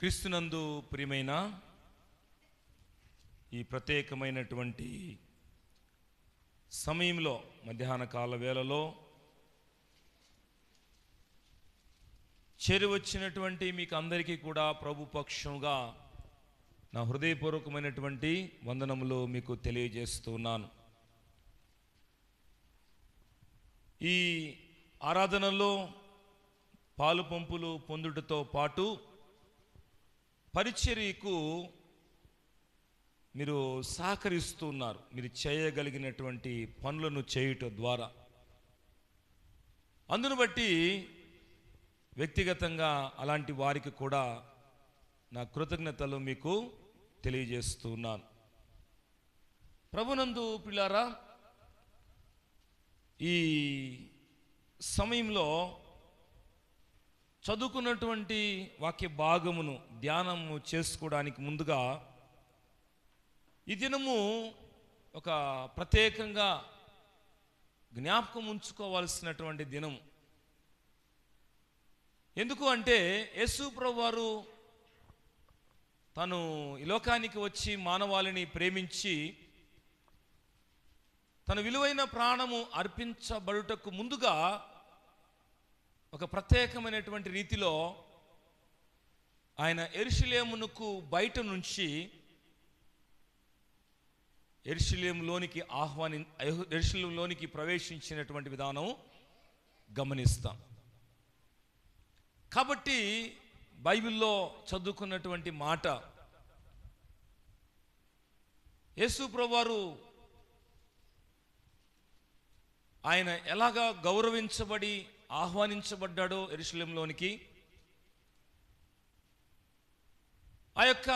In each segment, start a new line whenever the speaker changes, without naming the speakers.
క్రీస్తునందు ప్రియమైన ఈ ప్రత్యేకమైనటువంటి సమయంలో మధ్యాహ్న కాల వేళలో చేరువచ్చినటువంటి మీకు అందరికీ కూడా ప్రభు పక్షంగా నా హృదయపూర్వకమైనటువంటి వందనములు మీకు తెలియజేస్తున్నాను. ఈ ఆరాధనలో పాలు పంపులు పొందుటతో పాటు పరిచర్యకు మీరు సహకరిస్తున్నారు. మీరు చేయగలిగినటువంటి పనులను చేయటం ద్వారా అందును బట్టి వ్యక్తిగతంగా అలాంటి వారికి కూడా నా కృతజ్ఞతలు మీకు తెలియజేస్తున్నాను. ప్రభునందు పిల్లారా, ఈ సమయంలో చదువుకున్నటువంటి వాక్య భాగమును ధ్యానము చేసుకోవడానికి ముందుగా ఈ దినము ఒక ప్రత్యేకంగా జ్ఞాపకం ఉంచుకోవాల్సినటువంటి దినము. ఎందుకు అంటే యేసు ప్రభువారు తను ఈ లోకానికి వచ్చి మానవాళిని ప్రేమించి తన విలువైన ప్రాణము అర్పించబడుటకు ముందుగా ఒక ప్రత్యేకమైనటువంటి రీతిలో ఆయన యెరూషలేమునకు బయట నుంచి యెరూషలేములోనికి ప్రవేశించినటువంటి విధానం గమనిస్తాం. కాబట్టి బైబిల్లో చదువుకున్నటువంటి మాట, యేసు ప్రభువారు ఆయన ఎలాగా గౌరవించబడి ఆహ్వానించబడ్డాడో యెరూషలేములోనికి, ఆ యొక్క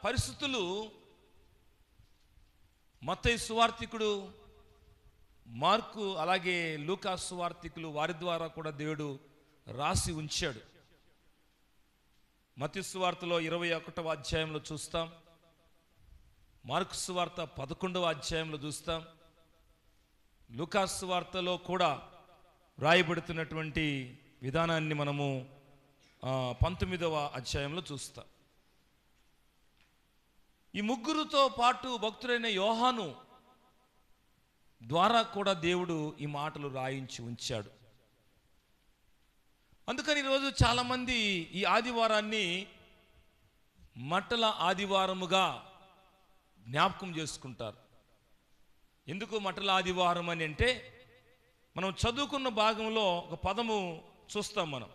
పరిస్థితులు మత్తయి సువార్తికుడు, మార్కు అలాగే లూకా సువార్తికులు వారి ద్వారా కూడా దేవుడు రాసి ఉంచాడు. మత్తయి సువార్తలో 21వ అధ్యాయంలో చూస్తాం, మార్కు సువార్త 11వ అధ్యాయంలో చూస్తాం, లూకా సువార్తలో కూడా రాయబడుతున్నటువంటి విధానాన్ని మనము 19వ అధ్యాయంలో చూస్తాం. ఈ ముగ్గురుతో పాటు భక్తుడైన యోహాను ద్వారా కూడా దేవుడు ఈ మాటలు రాయించి ఉంచాడు. అందుకని ఈరోజు చాలామంది ఈ ఆదివారాన్ని మట్టల ఆదివారముగా జ్ఞాపకం చేసుకుంటారు. ఎందుకు మట్టల ఆదివారం అని అంటే, మనం చదువుకున్న భాగంలో ఒక పదము చూస్తాం. మనం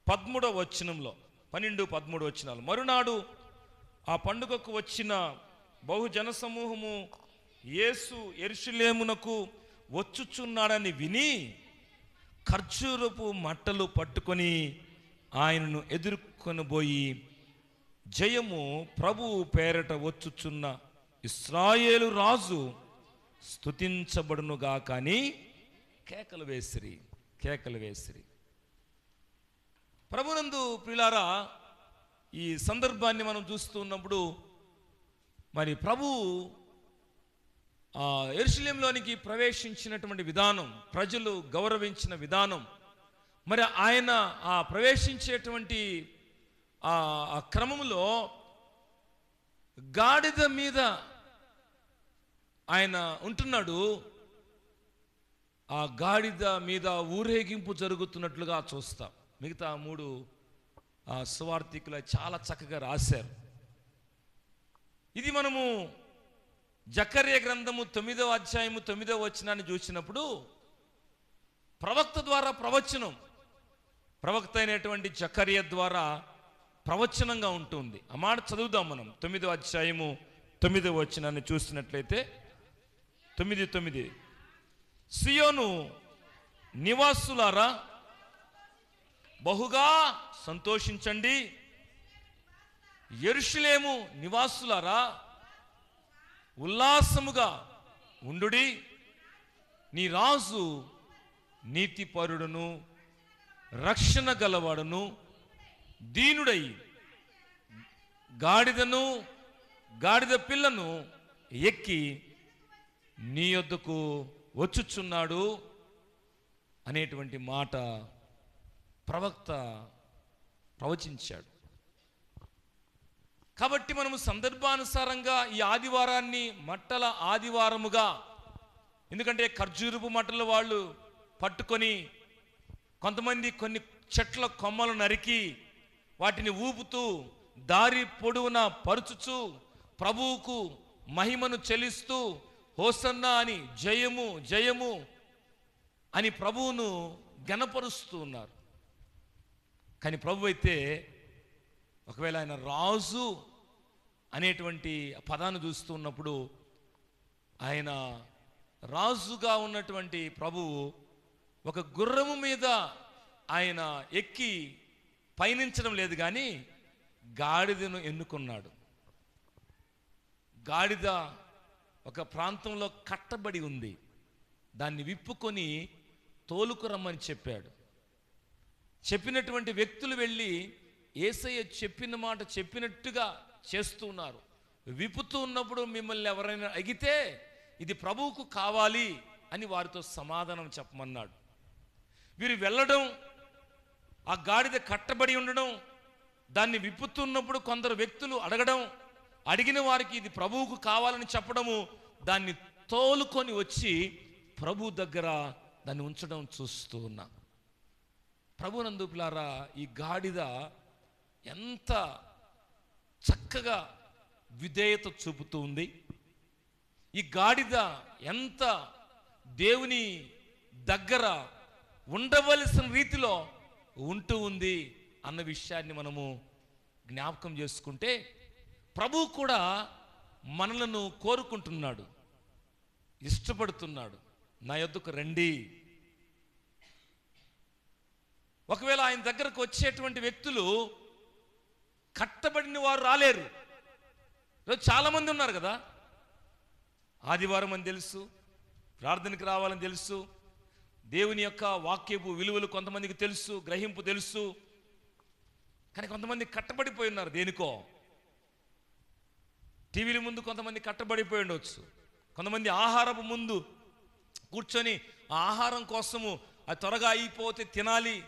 13వ వచనంలో 12-13 వచనాలు, మరునాడు ఆ పండుగకు వచ్చిన బహుజన సమూహము యేసు యెరూషలేమునకు వచ్చుచున్నాడని విని ఖర్జూరపు మట్టలు పట్టుకొని ఆయనను ఎదుర్కొని పోయి, జయము ప్రభువు పేరట వచ్చుచున్న ఇశ్రాయేలు రాజు స్తుతించబడునుగా కానీ కేకలు వేసిరి. ప్రభునందు ప్రియులారా, ఈ సందర్భాన్ని మనం చూస్తూ ఉన్నప్పుడు మరి ప్రభు యెరూషలేములోనికి ప్రవేశించినటువంటి విధానం, ప్రజలు గౌరవించిన విధానం, మరి ఆయన ఆ ప్రవేశించేటువంటి ఆ క్రమంలో గాడిద మీద ఆయన ఉంటున్నాడు. ఆ గాడిద మీద ఊరేగింపు జరుగుతున్నట్లుగా చూస్తాం. మిగతా 3 సువార్తికులు చాలా చక్కగా రాశారు. ఇది మనము జకర్య గ్రంథము 9వ అధ్యాయము 9వ వచనాన్ని చూసినప్పుడు ప్రవక్త ద్వారా ప్రవక్త అయినటువంటి జకర్య ద్వారా ప్రవచనంగా ఉంటుంది. ఆ మాట చదువుదాం మనం. 9వ అధ్యాయము 9వ వచనాన్ని చూసినట్లయితే 9:9, సియోను నివాసులారా బహుగా సంతోషించండి, యెరూషలేము నివాసులారా ఉల్లాసముగా ఉండుడి, నీ రాజు నీతిపరుడును రక్షణ గలవాడును దీనుడై గాడిద పిల్లను ఎక్కి నీ యొద్దకు వచ్చుచున్నాడు అనేటువంటి మాట ప్రవక్త ప్రవచించాడు. కాబట్టి మనము సందర్భానుసారంగా ఈ ఆదివారాన్ని మట్టల ఆదివారముగా, ఎందుకంటే ఖర్జూరపు మట్టలు వాళ్ళు పట్టుకొని కొంతమంది కొన్ని చెట్ల కొమ్మలు నరికి వాటిని ఊపుతూ దారి పొడవునా పరుచుచు ప్రభువుకు మహిమను చెల్లిస్తూ హోసన్నా అని జయము జయము అని ప్రభువును ఘనపరుస్తూ ఉన్నారు. కానీ ప్రభు అయితే ఒకవేళ ఆయన రాజు అనేటువంటి పదాన్ని చూస్తూ ఉన్నప్పుడు, ఆయన రాజుగా ఉన్నటువంటి ప్రభువు ఒక గుర్రము మీద ఆయన ఎక్కి పయనించడం లేదు, కానీ గాడిదను ఎన్నుకున్నాడు. గాడిద ఒక ప్రాంతంలో కట్టబడి ఉంది, దాన్ని విప్పుకొని తోలుకురమ్మని చెప్పాడు. చెప్పినటువంటి వ్యక్తులు వెళ్ళి యేసయ్య చెప్పిన మాట చెప్పినట్టుగా చేస్తూ ఉన్నారు. విప్పుతూ ఉన్నప్పుడు మిమ్మల్ని ఎవరైనా అడిగితే ఇది ప్రభువుకు కావాలి అని వారితో సమాధానం చెప్పమన్నాడు. వీరు వెళ్ళడం, ఆ గాడిద కట్టబడి ఉండడం, దాన్ని విప్పుతున్నప్పుడు కొందరు వ్యక్తులు అడగడం, అడిగిన వారికి ఇది ప్రభువుకు కావాలని చెప్పడము, దాన్ని తోలుకొని వచ్చి ప్రభు దగ్గర దాన్ని ఉంచడం చూస్తూ ఉన్నా. ప్రభునందు పిల్లారా, ఈ గాడిద ఎంత చక్కగా విధేయత చూపుతూ ఉంది, ఈ గాడిద ఎంత దేవుని దగ్గర ఉండవలసిన రీతిలో ఉంటూ ఉంది అన్న విషయాన్ని మనము జ్ఞాపకం చేసుకుంటే, ప్రభువు కూడా మనలను కోరుకుంటున్నాడు, ఇష్టపడుతున్నాడు. నా యొద్దకు రండి. ఒకవేళ ఆయన దగ్గరకు వచ్చేటువంటి వ్యక్తులు కట్టబడిన వారు రాలేరు. ఈరోజు చాలామంది ఉన్నారు కదా, ఆదివారం అని తెలుసు, ప్రార్థనకి రావాలని తెలుసు, దేవుని యొక్క వాక్యపు విలువలు కొంతమందికి తెలుసు, గ్రహింపు తెలుసు, కానీ కొంతమంది కట్టబడిపోయి ఉన్నారు దేనికో. టీవీల ముందు కొంతమంది కట్టబడిపోయి ఉండవచ్చు, కొంతమంది ఆహారపు ముందు కూర్చొని ఆ ఆహారం కోసము అది త్వరగా అయిపోతే తినాలి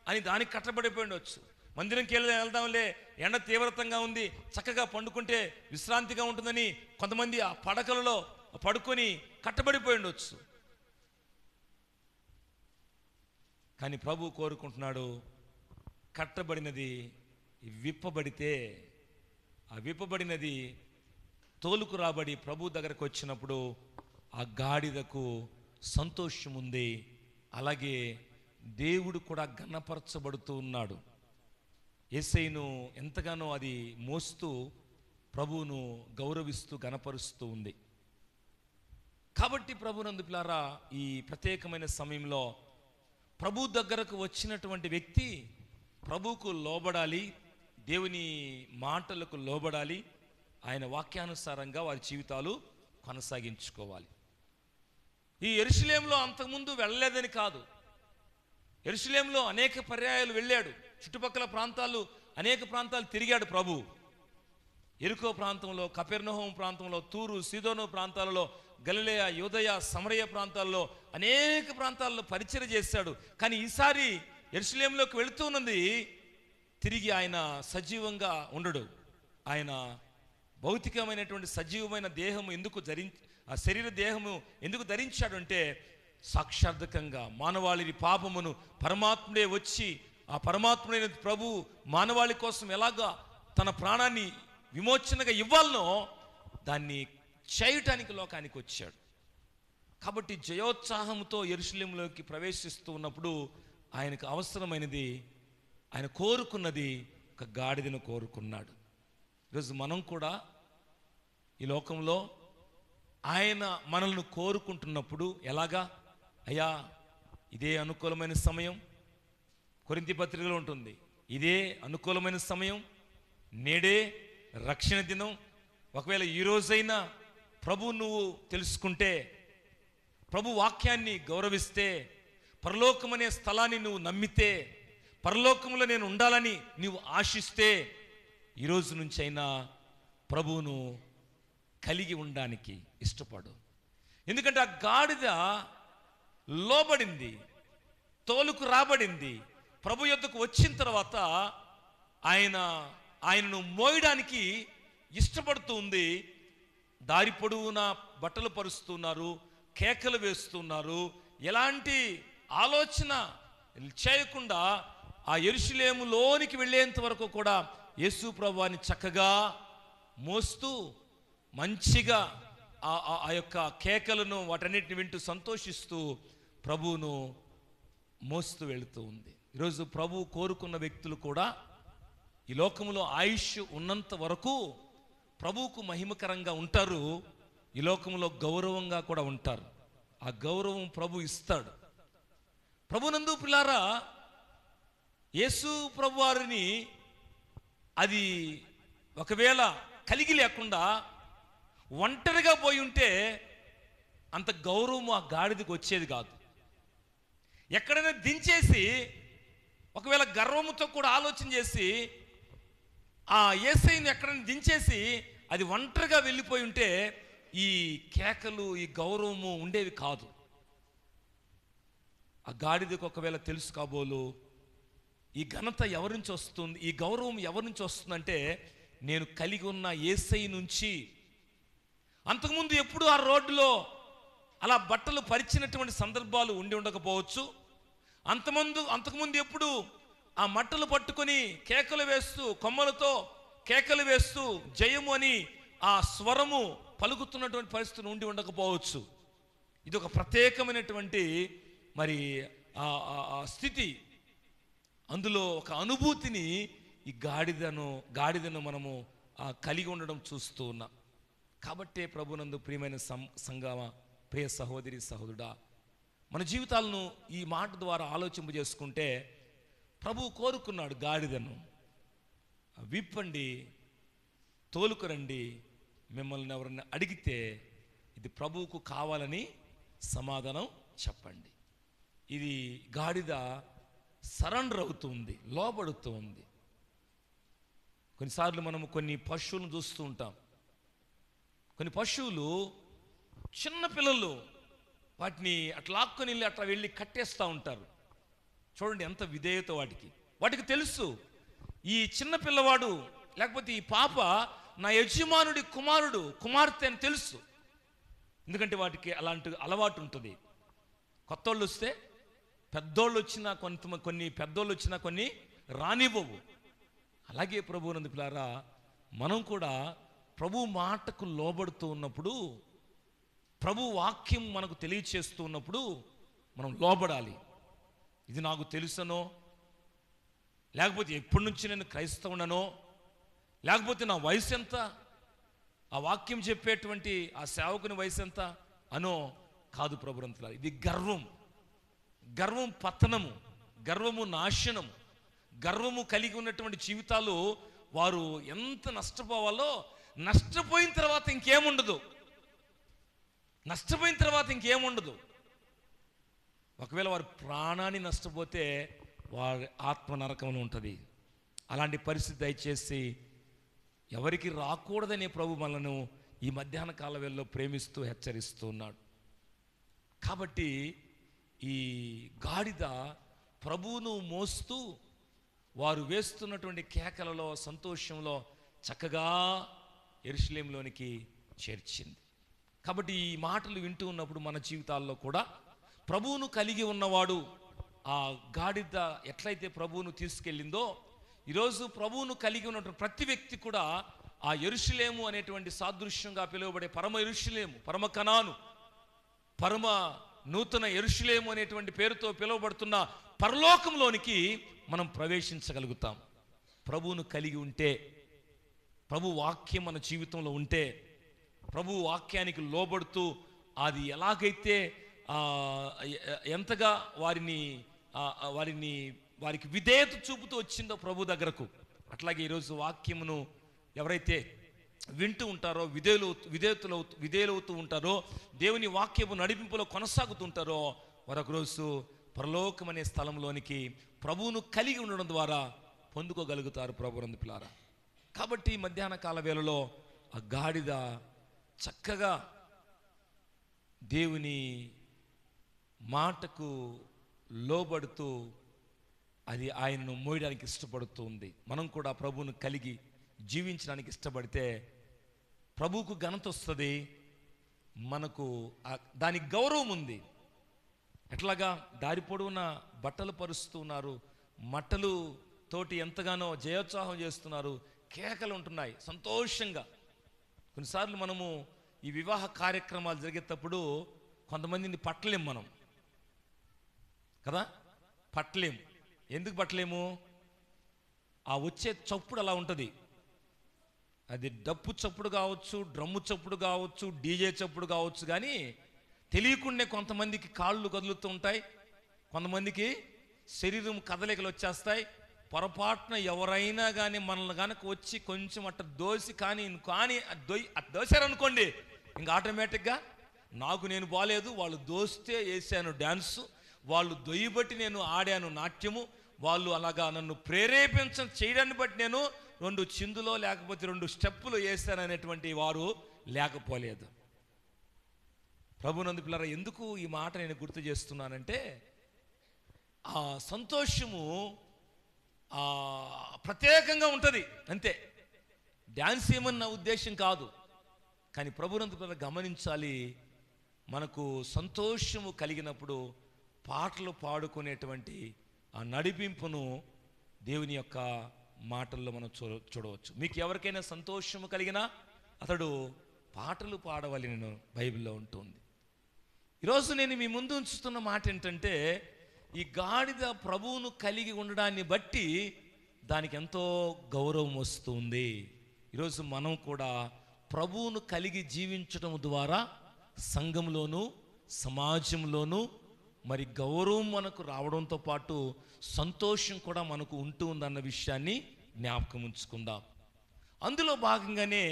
అని దానికి కట్టబడిపోయి ఉండవచ్చు. మందిరంకి వెళ్దాంలే, ఎండ తీవ్రతంగా ఉంది, చక్కగా పండుకుంటే విశ్రాంతిగా ఉంటుందని కొంతమంది ఆ పడకలలో పడుకొని కట్టబడిపోయి ఉండవచ్చు. కానీ ప్రభు కోరుకుంటున్నాడు, కట్టబడినది విప్పబడితే, ఆ విప్పబడినది తోలుకు రాబడి ప్రభు దగ్గరకు వచ్చినప్పుడు ఆ గాడిదకు సంతోషం ఉంది. అలాగే దేవుడు కూడా ఘనపరచబడుతూ ఉన్నాడు. యేసయ్యను ఎంతగానో అది మోస్తూ ప్రభువును గౌరవిస్తూ ఘనపరుస్తూ ఉంది. కాబట్టి ప్రభునందు పిల్లారా, ఈ ప్రత్యేకమైన సమయంలో ప్రభు దగ్గరకు వచ్చినటువంటి వ్యక్తి ప్రభువుకు లోబడాలి, దేవుని మాటలకు లోబడాలి, ఆయన వాక్యానుసారంగా వారి జీవితాలు కొనసాగించుకోవాలి. ఈ యెరూషలేములో అంతకుముందు వెళ్ళలేదని కాదు, యెరూషలేములో అనేక పర్యాయాలు వెళ్ళాడు, చుట్టుపక్కల ప్రాంతాలు అనేక ప్రాంతాలు తిరిగాడు ప్రభు. యెరికో ప్రాంతంలో, కపెర్నహూము ప్రాంతంలో, తూరు సీదోను ప్రాంతాలలో, గలిలయ యూదయ సమరయ ప్రాంతాల్లో అనేక ప్రాంతాల్లో పరిచయం చేశాడు. కానీ ఈసారి యెరూషలేములోకి వెళుతూ ఉన్నది తిరిగి ఆయన సజీవంగా ఉండడు. ఆయన భౌతికమైనటువంటి సజీవమైన దేహము ఎందుకు ఆ శరీర దేహము ఎందుకు ధరించాడు అంటే, సాక్షార్థకంగా మానవాళి పాపమును పరమాత్ముడే వచ్చి, ఆ పరమాత్ముడైన ప్రభు మానవాళి కోసం ఎలాగా తన ప్రాణాన్ని విమోచనగా ఇవ్వాలనో దాన్ని చేయటానికి లోకానికి వచ్చాడు. కాబట్టి జయోత్సాహంతో యెరూషలేములోకి ప్రవేశిస్తూ ఉన్నప్పుడు ఆయనకు అవసరమైనది, ఆయన కోరుకున్నది ఒక గాడిదను కోరుకున్నాడు. ఈరోజు మనం కూడా ఈ లోకంలో ఆయన మనల్ని కోరుకుంటున్నప్పుడు ఎలాగా, అయ్యా ఇదే అనుకూలమైన సమయం, కొరింథీ పత్రికలో ఉంటుంది, ఇదే అనుకూలమైన సమయం, నేడే రక్షణ దినం. ఒకవేళ ఈ రోజైనా ప్రభు నువ్వు తెలుసుకుంటే, ప్రభు వాక్యాన్ని గౌరవిస్తే, పరలోకమనే స్థలాన్ని నువ్వు నమ్మితే, పరలోకంలో నేను ఉండాలని నీవు ఆశిస్తే, ఈరోజు నుంచి అయినా ప్రభువును కలిగి ఉండడానికి ఇష్టపడు. ఎందుకంటే ఆ గాడిద లోబడింది, తోలుకు రాబడింది. ప్రభు యొద్దకు వచ్చిన తర్వాత ఆయనను మోయడానికి ఇష్టపడుతూ ఉంది. దారి పొడవునా బట్టలు పరుస్తున్నారు, కేకలు వేస్తున్నారు. ఎలాంటి ఆలోచన చేయకుండా ఆ యెరూషలేములోనికి వెళ్ళేంత వరకు కూడా యేసు ప్రభువాని చక్కగా మోస్తూ మంచిగా ఆ యొక్క కేకలను వాటన్నిటిని వింటూ సంతోషిస్తూ ప్రభువును మోస్తూ వెళుతూ ఉంది. ఈరోజు ప్రభు కోరుకున్న వ్యక్తులు కూడా ఈ లోకంలో ఆయుష్ ఉన్నంత వరకు ప్రభువుకు మహిమకరంగా ఉంటారు. ఈ లోకంలో గౌరవంగా కూడా ఉంటారు. ఆ గౌరవం ప్రభు ఇస్తాడు. ప్రభునందు పిల్లారా, యేసు ప్రభువారిని అది ఒకవేళ కలిగి లేకుండా ఒంటరిగా పోయి ఉంటే అంత గౌరవం ఆ గాడిదకి వచ్చేది కాదు. ఎక్కడైనా దించేసి ఒకవేళ గర్వముతో కూడా ఆలోచన చేసి ఆ యేసయ్యను ఎక్కడైనా దించేసి అది ఒంటరిగా వెళ్ళిపోయి ఉంటే ఈ కేకలు, ఈ గౌరవము ఉండేవి కాదు. ఆ గాడిదకు ఒకవేళ తెలుసు కాబోలు ఈ ఘనత ఎవరి నుంచి వస్తుంది, ఈ గౌరవం ఎవరి నుంచి వస్తుందంటే నేను కలిగి ఉన్న యేసయ్య నుంచి. అంతకుముందు ఎప్పుడు ఆ రోడ్డులో అలా బట్టలు పరిచినటువంటి సందర్భాలు ఉండి ఉండకపోవచ్చు. అంతకుముందు ఎప్పుడు ఆ మట్టలు పట్టుకొని కేకలు వేస్తూ, కొమ్మలతో కేకలు వేస్తూ జయము అని ఆ స్వరము పలుకుతున్నటువంటి పరిస్థితులు ఉండి ఉండకపోవచ్చు. ఇది ఒక ప్రత్యేకమైనటువంటి మరి ఆ స్థితి, అందులో ఒక అనుభూతిని ఈ గాడిదను మనము కలిగి ఉండడం చూస్తూ ఉన్నాం. కాబట్టే ప్రభునందు ప్రియమైన సంగమ, ప్రియ సహోదరి సహోదరుడా, మన జీవితాలను ఈ మాట ద్వారా ఆలోచింపజేసుకుంటే ప్రభువు కోరుకున్నాడు గాడిదను విప్పండి, తోలుకురండి, మిమ్మల్ని ఎవరన్నా అడిగితే ఇది ప్రభువుకు కావాలని సమాధానం చెప్పండి. ఇది గాడిద సరెండర్ అవుతుంది, లోబడుతూ ఉంది. కొన్నిసార్లు మనము కొన్ని పశువులను చూస్తూ ఉంటాం. కొన్ని పశువులు చిన్న పిల్లలు వాటిని అట్లా లాక్కొని వెళ్ళి అట్లా వెళ్ళి కట్టేస్తూ ఉంటారు. చూడండి ఎంత విధేయత వాటికి తెలుసు ఈ చిన్న పిల్లవాడు లేకపోతే ఈ పాప నా యజమానుడి కుమార్తె అని తెలుసు. ఎందుకంటే వాటికి అలాంటి అలవాటు ఉంటుంది. కొత్తోళ్ళు వస్తే పెద్దోళ్ళు వచ్చినా కొన్ని పెద్దోళ్ళు వచ్చినా కొన్ని రానివ్వవు. అలాగే ప్రభువునందు పిల్లారా, మనం కూడా ప్రభు మాటకు లోబడుతూ ఉన్నప్పుడు, ప్రభు వాక్యం మనకు తెలియచేస్తూ ఉన్నప్పుడు మనం లోబడాలి. ఇది నాకు తెలుసనో, లేకపోతే ఎప్పటి నుంచి నేను క్రైస్తవుననో, లేకపోతే నా వయసు ఎంత, ఆ వాక్యం చెప్పేటువంటి ఆ సేవకుని వయసు ఎంత అనో కాదు ప్రభునంతులా. ఇది గర్వం పతనము, గర్వము నాశనము. గర్వము కలిగి ఉన్నటువంటి జీవితాలు వారు ఎంత నష్టపోవాలో, నష్టపోయిన తర్వాత ఇంకేముండదు. ఒకవేళ వారి ప్రాణాన్ని నష్టపోతే వారి ఆత్మ నరకంలో ఉంటుంది. అలాంటి పరిస్థితి దయచేసి ఎవరికి రాకూడదనే ప్రభు మనను ఈ మధ్యాహ్న కాల వేళలో ప్రేమిస్తూ హెచ్చరిస్తూ ఉన్నాడు. కాబట్టి ఈ గాడిద ప్రభువును మోస్తూ వారు వేస్తున్నటువంటి కేకలలో, సంతోషంలో చక్కగా యెరూషలేములోనికి చేర్చింది. కాబట్టి ఈ మాటలు వింటూ ఉన్నప్పుడు మన జీవితాల్లో కూడా ప్రభువును కలిగి ఉన్నవాడు, ఆ గాడిద ఎట్లయితే ప్రభువును తీసుకెళ్ళిందో, ఈరోజు ప్రభువును కలిగి ఉన్నటువంటి ప్రతి వ్యక్తి కూడా ఆ యెరూషలేము అనేటువంటి సాదృశ్యంగా పిలువబడే పరమ యెరూషలేము, పరమ కనాను, పరమ నూతన యెరూషలేము అనేటువంటి పేరుతో పిలువబడుతున్న పరలోకంలోనికి మనం ప్రవేశించగలుగుతాం. ప్రభువును కలిగి ఉంటే, ప్రభు వాక్యం మన జీవితంలో ఉంటే, ప్రభు వాక్యానికి లోబడుతూ అది ఎలాగైతే ఎంతగా వారికి విధేయత చూపుతూ వచ్చిందో ప్రభు దగ్గరకు, అట్లాగే ఈరోజు వాక్యమును ఎవరైతే వింటూ ఉంటారో, విధేయులవుతూ ఉంటారో, దేవుని వాక్యము నడిపింపులో కొనసాగుతుంటారో, మరొక రోజు పరలోకం అనే స్థలంలోనికి ప్రభువును కలిగి ఉండడం ద్వారా పొందుకోగలుగుతారు ప్రభువునందు పిల్లారా. కాబట్టి మధ్యాహ్న కాల వేళలో ఆ గాడిద చక్కగా దేవుని మాటకు లోబడుతూ అది ఆయనను మోయడానికి ఇష్టపడుతుంది. మనం కూడా ప్రభువును కలిగి జీవించడానికి ఇష్టపడితే ప్రభువుకు ఘనత వస్తుంది, మనకు దానికి గౌరవం ఉంది. ఎట్లాగా దారి పొడవున బట్టలు పరుస్తున్నారు, మట్టలు తోటి ఎంతగానో జయోత్సాహం చేస్తున్నారు, కేకలు ఉంటున్నాయి సంతోషంగా. కొన్నిసార్లు మనము ఈ వివాహ కార్యక్రమాలు జరిగేటప్పుడు కొంతమందిని పట్టలేము మనం కదా, పట్టలేము. ఎందుకు పట్టలేము? ఆ వచ్చే చప్పుడు అలా ఉంటుంది. అది డప్పు చప్పుడు కావచ్చు, డ్రమ్ము చప్పుడు కావచ్చు, డీజే చప్పుడు కావచ్చు, కానీ తెలియకుండా కొంతమందికి కాళ్ళు కదులుతూ ఉంటాయి, కొంతమందికి శరీరం కదలికలు వచ్చేస్తాయి. పొరపాటున ఎవరైనా కానీ మనల్ని కనుక వచ్చి కొంచెం అట్ట దోసి కానీ దోశారనుకోండి, ఇంకా ఆటోమేటిక్గా నాకు నేను బాలేదు, వాళ్ళు దోస్తే వేసాను డ్యాన్సు, వాళ్ళు దొయ్యబట్టి నేను ఆడాను నాట్యము, వాళ్ళు అలాగా నన్ను చేయడాన్ని బట్టి నేను 2 చిందులో లేకపోతే 2 స్టెప్పులు వేస్తాననేటువంటి వారు లేకపోలేదు. ప్రభునందు పిల్లరా, ఎందుకు ఈ మాట నేను గుర్తు చేస్తున్నానంటే, ఆ సంతోషము ప్రత్యేకంగా ఉంటుంది అంతే. డ్యాన్స్ ఏమన్న ఉద్దేశం కాదు, కానీ ప్రభునందు పిల్లరా గమనించాలి, మనకు సంతోషము కలిగినప్పుడు పాటలు పాడుకునేటువంటి ఆ నడిపింపును దేవుని యొక్క మాటల్లో మనం చూడవచ్చు. మీకు ఎవరికైనా సంతోషము కలిగినా అతడు పాటలు పాడవలెను బైబిల్లో ఉంటుంది. ఈరోజు నేను మీ ముందు ఉంచుతున్న మాట ఏంటంటే, ఈ గాడిద ప్రభువును కలిగి ఉండడాన్ని బట్టి దానికి ఎంతో గౌరవం వస్తుంది. ఈరోజు మనం కూడా ప్రభువును కలిగి జీవించడం ద్వారా సంఘంలోనూ సమాజంలోనూ మరి గౌరవం మనకు రావడంతో పాటు సంతోషం కూడా మనకు ఉంటుందన్న విషయాన్ని జ్ఞాపకం ఉంచుకుందాం. అందులో భాగంగానే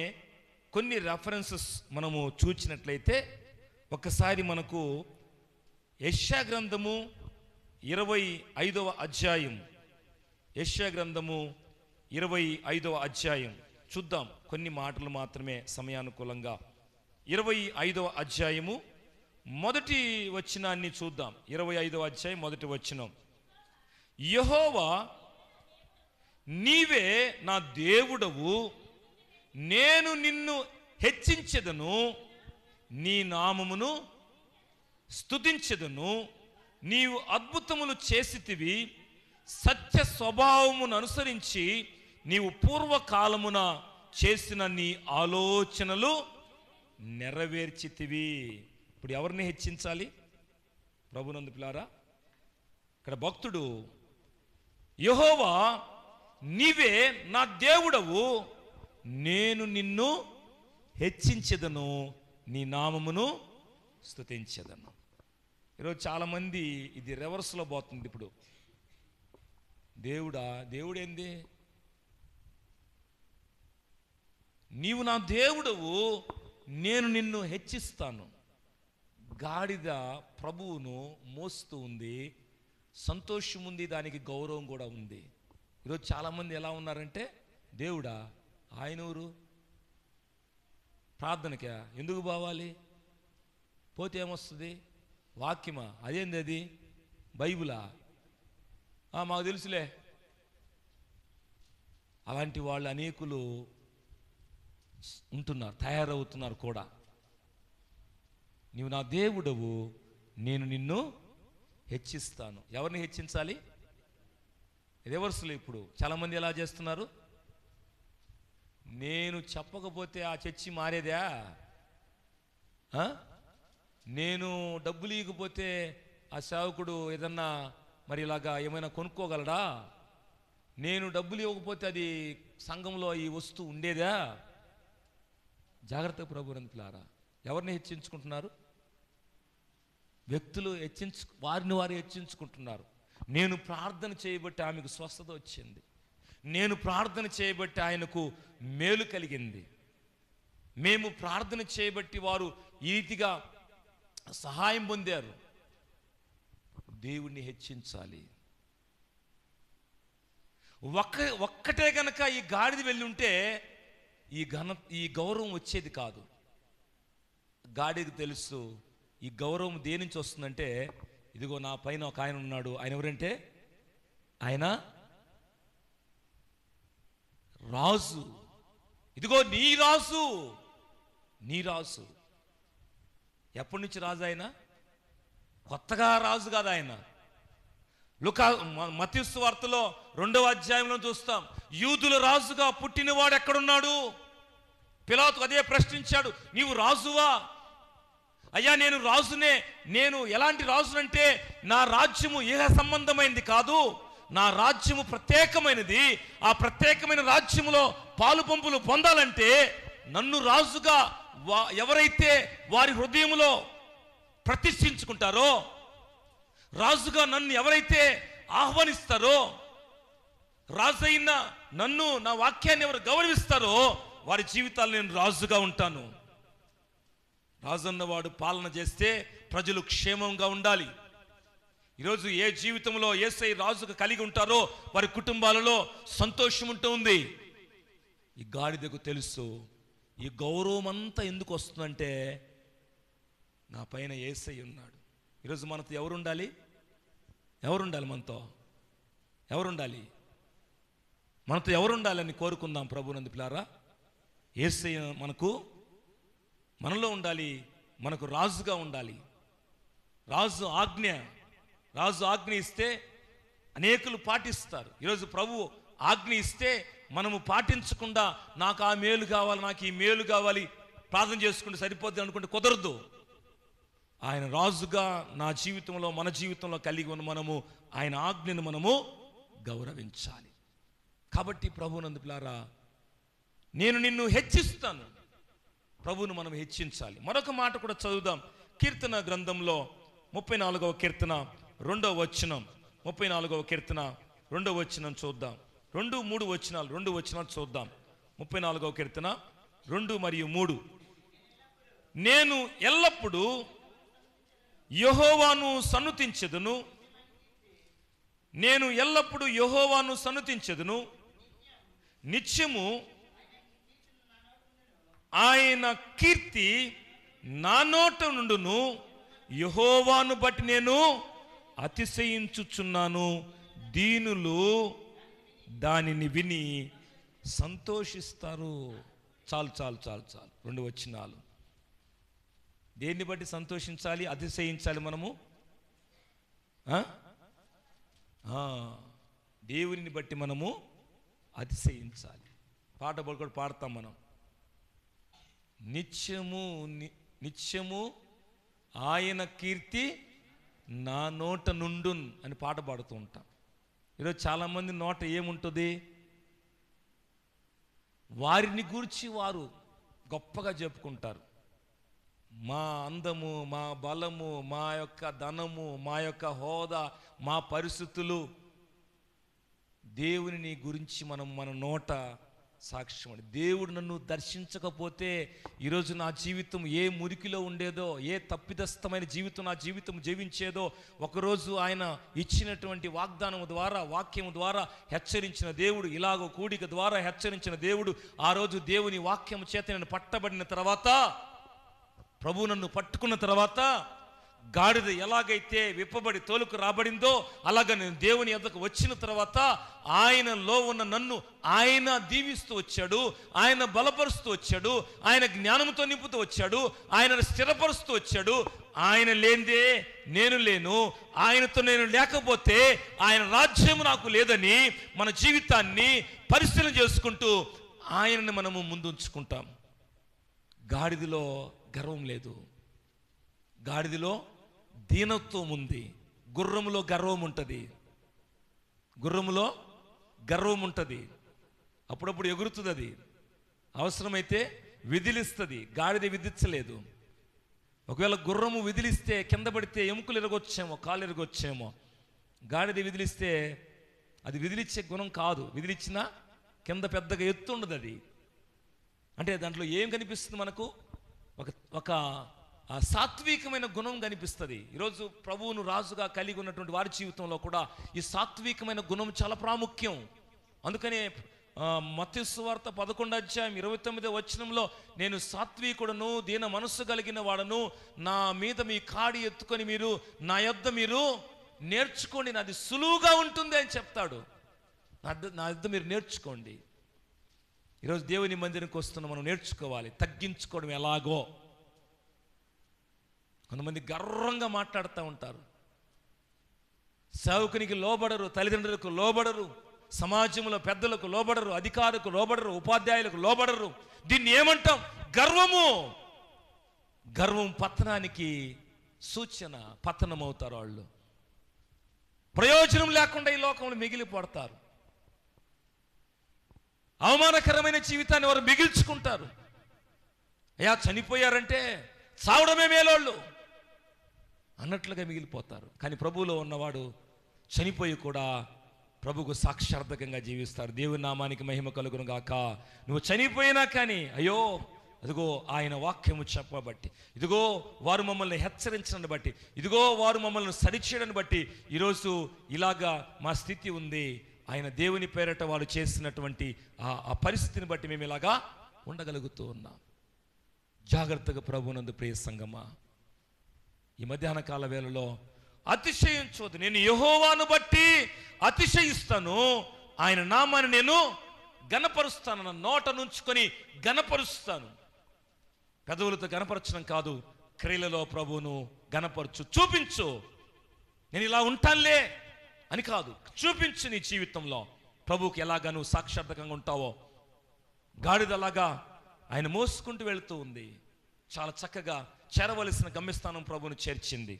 కొన్ని రెఫరెన్సెస్ మనము చూచినట్లయితే, ఒకసారి మనకు యెషయా గ్రంథము 25వ అధ్యాయం, యెషయా గ్రంథము 25వ అధ్యాయం చూద్దాం. కొన్ని మాటలు మాత్రమే సమయానుకూలంగా. 25వ అధ్యాయము మొదటి వచనాన్ని చూద్దాం. 25వ అధ్యాయం మొదటి వచనం, యెహోవా నీవే నా దేవుడవు, నేను నిన్ను హెచ్చించెదను, నీ నామమును స్తుతించెదను, నీవు అద్భుతములు చేసితివి, సత్య స్వభావమును అనుసరించి నీవు పూర్వకాలమున చేసిన నీ ఆలోచనలు నెరవేర్చితివి. ఇప్పుడు ఎవరిని హెచ్చించాలి? ప్రభునందు పిల్లారా, ఇక్కడ భక్తుడు యెహోవా నీవే నా దేవుడవు, నేను నిన్ను హెచ్చించెదను, నీ నామమును స్తుతించెదను. ఈరోజు చాలామంది ఇది రివర్స్లో పోతుంది. ఇప్పుడు దేవుడేంది? నీవు నా దేవుడవు, నేను నిన్ను హెచ్చిస్తాను. గాడిద ప్రభువును మోస్తూ ఉంది, సంతోషం ఉంది, దానికి గౌరవం కూడా ఉంది. ఈరోజు చాలామంది ఎలా ఉన్నారంటే, దేవుడా ఆయన ఊరు ప్రార్థనకా ఎందుకు పోవాలి, పోతే ఏమొస్తుంది, వాక్యమా అదేంది, అది బైబిలా, మాకు తెలుసులే. అలాంటి వాళ్ళు అనేకులు ఉంటున్నారు, తయారవుతున్నారు కూడా. నీవు నా దేవుడవు, నేను నిన్ను హెచ్చిస్తాను. ఎవరిని హెచ్చించాలి? రివర్స్లో ఇప్పుడు చాలామంది ఎలా చేస్తున్నారు, నేను చెప్పకపోతే ఆ చర్చి మారేదా, నేను డబ్బులు ఇవ్వకపోతే ఆ సేవకుడు ఏదన్నా మరి ఇలాగా ఏమైనా కొనుక్కోగలడా, నేను డబ్బులు ఇవ్వకపోతే అది సంఘంలో ఈ వస్తువు ఉండేదా? జాగ్రత్త ప్రభునంతులారా, ఎవరిని హెచ్చించుకుంటున్నారు? వ్యక్తులు వారిని వారు హెచ్చించుకుంటున్నారు. నేను ప్రార్థన చేయబట్టి ఆమెకు స్వస్థత వచ్చింది, నేను ప్రార్థన చేయబట్టి ఆయనకు మేలు కలిగింది, మేము ప్రార్థన చేయబట్టి వారు ఈ రీతిగా సహాయం పొందారు. దేవుణ్ణి హెచ్చించాలి. ఒక్కటే గనక ఈ గాడిద వెళ్ళి ఉంటే ఈ గౌరవం వచ్చేది కాదు. గాడిదకు తెలుసు ఈ గౌరవం దేని నుంచి వస్తుందంటే, ఇదిగో నా పైన ఒక ఆయన ఉన్నాడు, ఆయన ఎవరంటే ఆయన రాజు, ఇదిగో నీ రాజు, నీ రాజు. ఎప్పటి నుంచి రాజు ఆయన? కొత్తగా రాజు కాదు ఆయన. మత్తయి సువార్తలో 2వ అధ్యాయంలో చూస్తాం, యూదుల రాజుగా పుట్టినవాడు ఎక్కడున్నాడు? పిలాతు అదే ప్రశ్నించాడు, నీవు రాజువా? అయ్యా నేను రాజునే. నేను ఎలాంటి రాజునంటే నా రాజ్యము ఏ సంబంధమైనది కాదు, నా రాజ్యము ప్రత్యేకమైనది. ఆ ప్రత్యేకమైన రాజ్యములో పాలు పంపులు పొందాలంటే నన్ను రాజుగా ఎవరైతే వారి హృదయంలో ప్రతిష్ఠించుకుంటారో, రాజుగా నన్ను ఎవరైతే ఆహ్వానిస్తారో, రాజైన నన్ను, నా వాక్యాన్ని ఎవరు గౌరవిస్తారో వారి జీవితాలు నేను రాజుగా ఉంటాను. రాజన్నవాడు పాలన చేస్తే ప్రజలు క్షేమంగా ఉండాలి. ఈరోజు ఏ జీవితంలో యేసయ్య రాజుగా కలిగి ఉంటారో వారి కుటుంబాలలో సంతోషం ఉంటుంది. ఈ గాడిదకు తెలుసు ఈ గౌరవం అంతా ఎందుకు వస్తుందంటే నా పైన యేసయ్య ఉన్నాడు. ఈరోజు మనతో ఎవరుండాలి? ఎవరుండాలి? మనతో ఎవరుండాలని కోరుకుందాం ప్రభునందు పిల్లారా. యేసయ్య మనలో ఉండాలి, మనకు రాజుగా ఉండాలి. రాజు ఆజ్ఞ ఇస్తే అనేకులు పాటిస్తారు. ఈరోజు ప్రభు ఆజ్ఞ ఇస్తే మనము పాటించకుండా నాకు ఆ మేలు కావాలి, నాకు ఈ మేలు కావాలి, ప్రార్థన చేసుకుంటే సరిపోద్ది అనుకుంటే కుదరదు. ఆయన రాజుగా నా జీవితంలో, మన జీవితంలో కలిగి ఉన్న మనము ఆయన ఆజ్ఞను మనము గౌరవించాలి. కాబట్టి ప్రభునందు పిల్లారా, నేను నిన్ను హెచ్చిస్తాను. ప్రభువును మనం హెచ్చించాలి. మరొక మాట కూడా చదువుదాం. కీర్తన గ్రంథంలో 34వ కీర్తన 2వ వచనం. 34వ కీర్తన 2వ వచనం చూద్దాం. 2-3 వచనాలు, 2 వచనాలు చూద్దాం. 34వ కీర్తన 2 మరియు 3. నేను ఎల్లప్పుడూ యెహోవాను సన్నుతించెదను, నేను ఎల్లప్పుడూ యెహోవాను సన్నుతించెదను, నిత్యము ఆయన కీర్తి నా నోట నుండును, యెహోవాను బట్టి నేను అతిశయించుచున్నాను, దీనులు దానిని విని సంతోషిస్తారు. చాలు 2 వచనాలు. దేన్ని బట్టి సంతోషించాలి, అతిశయించాలి మనము? దేవుని బట్టి మనము అతిశయించాలి. పాట కూడా పాడతాం మనం. నిత్యము ఆయన కీర్తి నా నోట నుండు అని పాట పాడుతూ ఉంటాం. ఈరోజు చాలామంది నోట ఏముంటుంది? వారిని గూర్చి వారు గొప్పగా చెప్పుకుంటారు. మా అందము, మా బలము, మా యొక్క ధనము, మా యొక్క హోదా, మా పరిస్థితులు. దేవుని గురించి మన నోట సాక్ష్యం. దేవుడు నన్ను దర్శించకపోతే ఈరోజు నా జీవితం ఏ మురికిలో ఉండేదో, ఏ తప్పిదస్తమైన జీవితం నా జీవితం జీవించేదో, ఒకరోజు ఆయన ఇచ్చినటువంటి వాగ్దానం ద్వారా, వాక్యం ద్వారా హెచ్చరించిన దేవుడు, ఇలాగో కూడిక ద్వారా హెచ్చరించిన దేవుడు, ఆ రోజు దేవుని వాక్యం చేత నేను పట్టబడిన తర్వాత, ప్రభు నన్ను పట్టుకున్న తర్వాత, గాడిద ఎలాగైతే విప్పబడి తోలుకు రాబడిందో అలాగ నేను దేవుని యొద్దకు వచ్చిన తర్వాత ఆయనలో ఉన్న నన్ను ఆయన దీవిస్తూ వచ్చాడు, ఆయన బలపరుస్తూ వచ్చాడు, ఆయన జ్ఞానంతో నింపుతూ వచ్చాడు, ఆయనను స్థిరపరుస్తూ వచ్చాడు. ఆయన లేనిదే నేను లేను, ఆయనతో నేను లేకపోతే ఆయన రాజ్యం నాకు లేదని మన జీవితాన్ని పరిశీలన చేసుకుంటూ ఆయనని మనము ముందుంచుకుంటాం. గాడిదలో గర్వం లేదు, గాడిదలో దీనత్వం ఉంది. గుర్రములో గర్వం ఉంటుంది, అప్పుడప్పుడు ఎగురుతుంది, అది అవసరమైతే విదిలిస్తుంది. గాడిద విదిలించలేదు. ఒకవేళ గుర్రము విదిలిస్తే కింద పడితే ఎముకలు ఎరగొచ్చేమో, కాలు ఎరగొచ్చేమో. గాడిద విదిలిస్తే అది విదిలిచ్చే గుణం కాదు. విదిలిచ్చినా కింద పెద్దగా ఎత్తు ఉండదు. అది అంటే దాంట్లో ఏం కనిపిస్తుంది మనకు? ఒక సాత్వికమైన గుణం కనిపిస్తుంది. ఈరోజు ప్రభువును రాజుగా కలిగి ఉన్నటువంటి వారి జీవితంలో కూడా ఈ సాత్వికమైన గుణం చాలా ప్రాముఖ్యం. అందుకనే మత్తయి సువార్త 11వ అధ్యాయం 29వ వచనంలో, నేను సాత్వికుడను, దీన మనస్సు కలిగిన వాడను, నా మీద మీ కాడి ఎత్తుకొని మీరు నా యొద్ద మీరు నేర్చుకోండి, నాది సులువుగా ఉంటుంది అని చెప్తాడు. నా యొద్ద మీరు నేర్చుకోండి. ఈరోజు దేవుని మందిరానికి వస్తున్న మనం నేర్చుకోవాలి తగ్గించుకోవడం ఎలాగో. కొంతమంది గర్వంగా మాట్లాడుతూ ఉంటారు, సేవకునికి లోబడరు, తల్లిదండ్రులకు లోబడరు, సమాజంలో పెద్దలకు లోబడరు, అధికారులకు లోబడరు, ఉపాధ్యాయులకు లోబడరు. దీన్ని ఏమంటాం? గర్వము. గర్వం పతనానికి సూచన. పతనం అవుతారు వాళ్ళు. ప్రయోజనం లేకుండా ఈ లోకంలో మిగిలిపోతారు. అవమానకరమైన జీవితాన్ని వారు మిగిల్చుకుంటారు. అయ్యా చనిపోయారంటే చావడమే మేలోళ్ళు అన్నట్లుగా మిగిలిపోతారు. కానీ ప్రభువులో ఉన్నవాడు చనిపోయి కూడా ప్రభువుకు సాక్షార్థకంగా జీవిస్తారు. దేవుని నామానికి మహిమ కలుగును గాక. నువ్వు చనిపోయినా కానీ అయ్యో ఇదిగో ఆయన వాక్యము చెప్పబట్టి, ఇదిగో వారు మమ్మల్ని హెచ్చరించడాన్ని బట్టి, ఇదిగో వారు మమ్మల్ని సరిచేయడాన్ని బట్టి ఈరోజు ఇలాగా మా స్థితి ఉంది. ఆయన దేవుని పేరట వారు చేసినటువంటి ఆ పరిస్థితిని బట్టి మేము ఇలాగా ఉండగలుగుతూ ఉన్నాం. జాగ్రత్తగా ప్రభువునందు ప్రియ సంగమా, ఈ మధ్యాహ్న కాల వేళలో అతిశయించవద్దు. నేను యెహోవాను బట్టి అతిశయిస్తాను, ఆయన నామాన్ని నేను గణపరుస్తాను, నా నోట నుంచుకొని గణపరుస్తాను. పెదవులతో గణపరచడం కాదు, క్రియలలో ప్రభువును గణపరచు, చూపించు. నేను ఇలా ఉంటానులే అని కాదు, చూపించు నీ జీవితంలో ప్రభువుకి ఎలాగా నువ్వు సాక్షార్థకంగా ఉంటావో. గాడిదలాగా ఆయన మోసుకుంటూ వెళుతూ ఉంది, చాలా చక్కగా చేరవలసిన గమ్యస్థానం ప్రభువును చేర్చింది.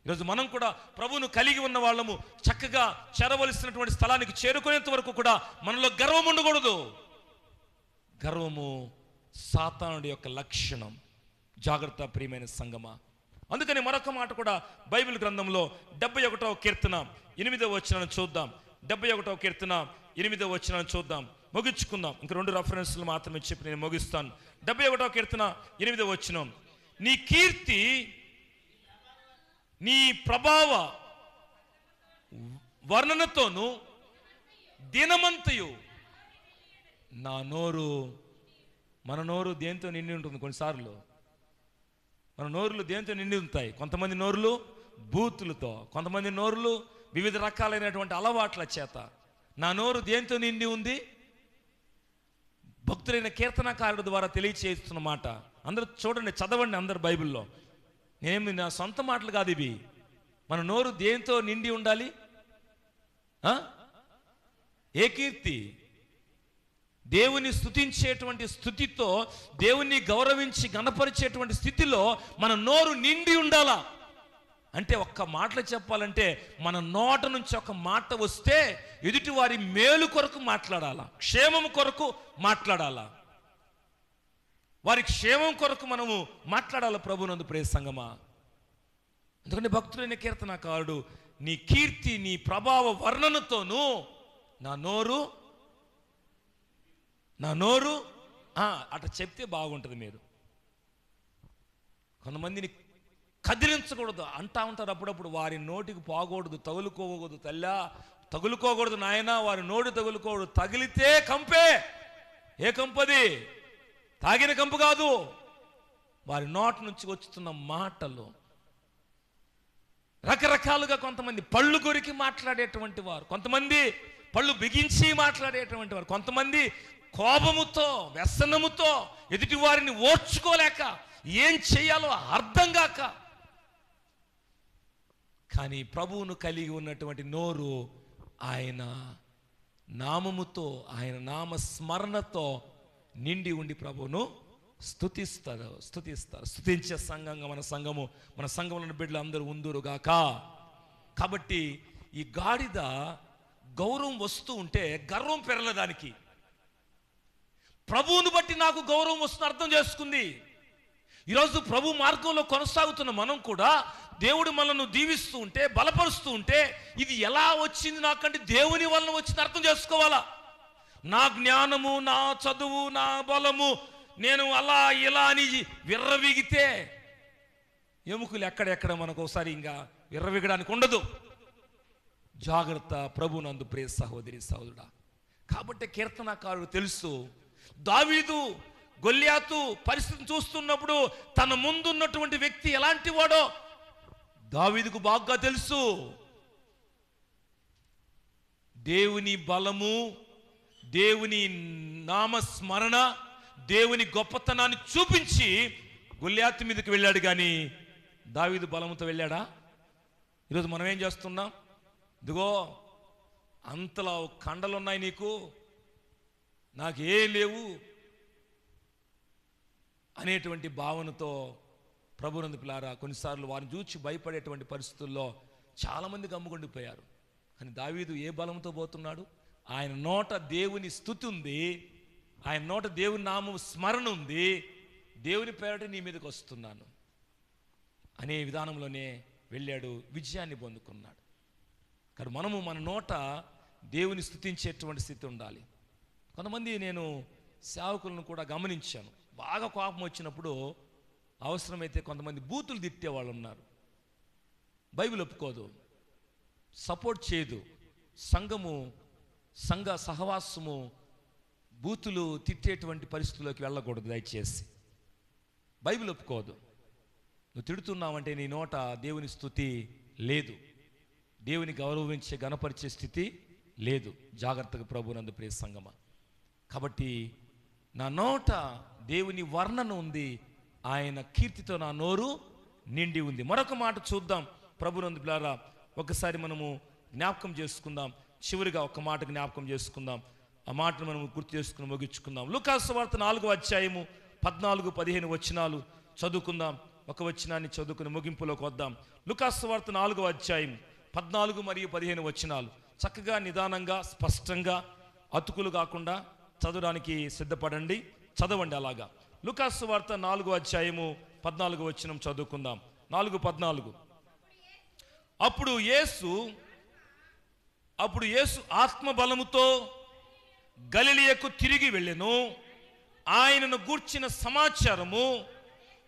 ఈరోజు మనం కూడా ప్రభువును కలిగి ఉన్న వాళ్ళము చక్కగా చేరవలసినటువంటి స్థలానికి చేరుకునేంత వరకు కూడా మనలో గర్వం ఉండకూడదు. గర్వము సాతానుడి యొక్క లక్షణం. జాగ్రత్త ప్రియమైన సంగమా. అందుకని మరొక మాట కూడా బైబిల్ గ్రంథంలో 71వ కీర్తన 8వ వచనాన్ని చూద్దాం. 71వ కీర్తన 8వ వచనాన్ని చూద్దాం, ముగించుకుందాం. ఇంక 2 రెఫరెన్స్లు మాత్రమే చెప్పి నేను ముగిస్తాను. 71వ కీర్తన 8వ వచనం, నీ కీర్తి నీ ప్రభావ వర్ణనతోను దినమంతయు నా నోరు. మన నోరు దేంతో నిండి ఉంటుంది? కొన్నిసార్లు మన నోరులు దేంతో నిండి ఉంటాయి? కొంతమంది నోరులు బూతులతో, కొంతమంది నోరులు వివిధ రకాలైనటువంటి అలవాట్ల చేత. నా నోరు దేంతో నిండి ఉంది? భక్తులైన కీర్తనకారుడు ద్వారా తెలియచేస్తున్న మాట. అందరూ చూడండి, చదవండి అందరు బైబిల్లో. నేనేమి నా సొంత మాటలు కాదు ఇవి. మన నోరు దేంతో నిండి ఉండాలి? ఏ కీర్తి? దేవుని స్తుతించేటువంటి స్థుతితో, దేవుని గౌరవించి గణపరిచేటువంటి స్థితిలో మన నోరు నిండి ఉండాలా. అంటే ఒక్క మాటలు చెప్పాలంటే మన నోట నుంచి ఒక మాట వస్తే ఎదుటి వారి మేలు కొరకు మాట్లాడాలా, క్షేమం కొరకు మాట్లాడాలా, వారి క్షేమం కొరకు మనము మాట్లాడాలి ప్రభువునందు ప్రియ సంగమా. ఎందుకంటే భక్తుడైన కీర్తనకారుడు, నీ కీర్తి నీ ప్రభావ వర్ణనతోనూ నా నోరు అట్లా చెప్తే బాగుంటుంది. మీరు కొంతమందిని కదిలించకూడదు అంటా ఉంటారు అప్పుడప్పుడు. వారి నోటికి పోకూడదు, తగులుకోకూడదు. తల్లా తగులుకోకూడదు నాయన, వారి నోటి తగులుకోకూడదు. తగిలితే కంపే. ఏ కంపది? తాగిన కంపు కాదు, వారి నోటి నుంచి వచ్చుతున్న మాటలు. రకరకాలుగా కొంతమంది పళ్ళు కొరికి మాట్లాడేటువంటి వారు, కొంతమంది పళ్ళు బిగించి మాట్లాడేటువంటి వారు, కొంతమంది కోపముతో వ్యసనముతో ఎదుటి వారిని ఓర్చుకోలేక ఏం చేయాలో అర్థం కాక. కానీ ప్రభువును కలిగి ఉన్నటువంటి నోరు ఆయన నామముతో, ఆయన నామ స్మరణతో నిండి ఉండి ప్రభువును స్తుతిస్తారు. స్తుతించే సంఘంగా మన సంఘంలో బిడ్డలు అందరూ ఉందురుగాక. కాబట్టి ఈ గాడిద గౌరవం వస్తూ ఉంటే గర్వం పెరలదానికి. ప్రభువును బట్టి నాకు గౌరవం వస్తుంది అర్థం చేసుకుంది. ఈరోజు ప్రభు మార్గంలో కొనసాగుతున్న మనం కూడా దేవుడు మనల్ని దీవిస్తూ ఉంటే, బలపరుస్తూ ఉంటే, ఇది ఎలా వచ్చింది నాకంటే దేవుని వలన వచ్చింది అర్థం చేసుకోవాలా. నా జ్ఞానము, నా చదువు, నా బలము, నేను అలా ఇలా అని విర్రవీగితే ఎముకలు ఎక్కడెక్కడ మనకు ఒకసారి ఇంకా విర్రవీగడానికి ఉండదు. జాగ్రత్త ప్రభునందు ప్రియ సహోదరి సహోదరుడా. కాబట్టి కీర్తనకారుడు తెలుసు, దావీదు గొల్యాతు పరిస్థితిని చూస్తున్నప్పుడు తన ముందున్నటువంటి వ్యక్తి ఎలాంటి వాడో దావీదుకు బాగా తెలుసు. దేవుని బలము, దేవుని నామస్మరణ, దేవుని గొప్పతనాన్ని చూపించి గొల్యాతు మీదకి వెళ్ళాడు. కానీ దావీదు బలంతో వెళ్ళాడా? ఈరోజు మనం ఏం చేస్తున్నాం? ఇదిగో అంతలా కండలున్నాయి నీకు, నాకే లేవు అనేటువంటి భావనతో ప్రభునందు పిల్లారా కొన్నిసార్లు వారిని చూచి భయపడేటువంటి పరిస్థితుల్లో చాలామంది గమ్ముకుండిపోయారు. కానీ దావీదు ఏ బలంతో పోతున్నాడు? ఆయన నోట దేవుని స్తుతి ఉంది, ఆయన నోట దేవుని నామం స్మరణ ఉంది. దేవుని పేరట నీ మీదకి వస్తున్నాను అనే విధానంలోనే వెళ్ళాడు, విజయాన్ని పొందుకున్నాడు. కానీ మనము మన నోట దేవుని స్తుతించేటువంటి స్థితి ఉండాలి. కొంతమంది నేను సేవకులను కూడా గమనించాను, బాగా కోపం వచ్చినప్పుడు అవసరమైతే కొంతమంది బూతులు తిట్టే వాళ్ళు ఉన్నారు. బైబిల్ ఒప్పుకోదు, సపోర్ట్ చేయదు. సంఘ సహవాసము బూతులు తిట్టేటువంటి పరిస్థితుల్లోకి వెళ్ళకూడదు దయచేసి. బైబిల్ ఒప్పుకోదు. నువ్వు తిడుతున్నావంటే నీ నోట దేవుని స్తుతి లేదు, దేవుని గౌరవించే గణపరిచే స్థితి లేదు. జాగ్రత్తగా ప్రభునందు ప్రియ సంగమా. కాబట్టి నా నోట దేవుని వర్ణన ఉంది, ఆయన కీర్తితో నా నోరు నిండి ఉంది. మరొక మాట చూద్దాం ప్రభునందు పిల్లారా, ఒకసారి మనము జ్ఞాపకం చేసుకుందాం. చివరిగా ఒక మాట జ్ఞాపకం చేసుకుందాం, ఆ మాటను మనం గుర్తు చేసుకుని ముగించుకుందాం. లూకాసు సువార్త 4వ అధ్యాయము 14-15 వచనాలు చదువుకుందాం. ఒక వచనాన్ని చదువుకుని ముగింపులోకి వద్దాం. లూకాసు సువార్త 4వ అధ్యాయం 14 మరియు 15 వచనాలు చక్కగా నిదానంగా స్పష్టంగా అతుకులు కాకుండా చదవడానికి సిద్ధపడండి, చదవండి. అలాగా లూకాసు సువార్త 4వ అధ్యాయము 14 వచనం చదువుకుందాం. 4:14. అప్పుడు యేసు ఆత్మబలముతో గలిలయకు తిరిగి వెళ్ళెను. ఆయనను గూర్చిన సమాచారము